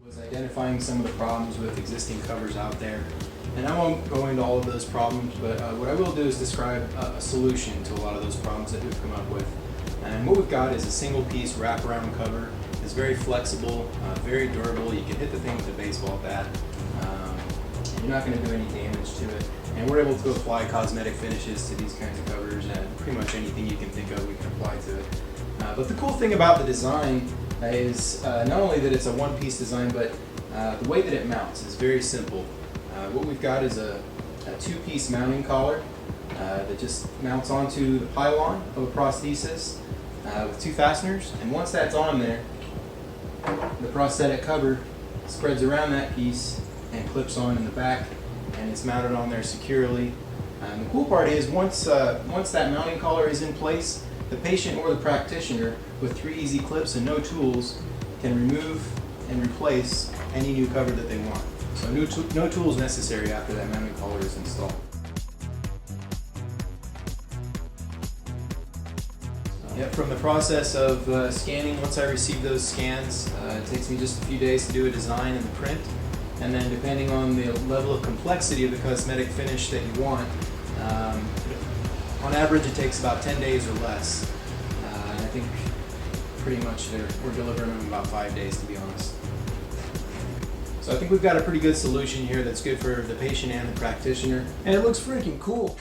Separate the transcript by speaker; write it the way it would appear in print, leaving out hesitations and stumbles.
Speaker 1: Was identifying some of the problems with existing covers out there. And I won't go into all of those problems, but what I will do is describe a solution to a lot of those problems that we've come up with. And what we've got is a single piece wraparound cover. It's very flexible, very durable. You can hit the thing with a baseball bat. And you're not going to do any damage to it. And we're able to apply cosmetic finishes to these kinds of covers, and pretty much anything you can think of we can apply to it. But the cool thing about the design is not only that it's a one-piece design, but the way that it mounts is very simple. What we've got is a two-piece mounting collar that just mounts onto the pylon of a prosthesis with two fasteners, and once that's on there, the prosthetic cover spreads around that piece and clips on in the back, and it's mounted on there securely. And the cool part is once that mounting collar is in place, the patient or the practitioner, with 3 easy clips and no tools, can remove and replace any new cover that they want. So no tools necessary after that mounting collar is installed. Yep, from the process of scanning, once I receive those scans, it takes me just a few days to do a design and the print. And then depending on the level of complexity of the cosmetic finish that you want, on average it takes about 10 days or less. And I think pretty much we're delivering them in about 5 days, to be honest. So I think we've got a pretty good solution here that's good for the patient and the practitioner.
Speaker 2: And it looks freaking cool.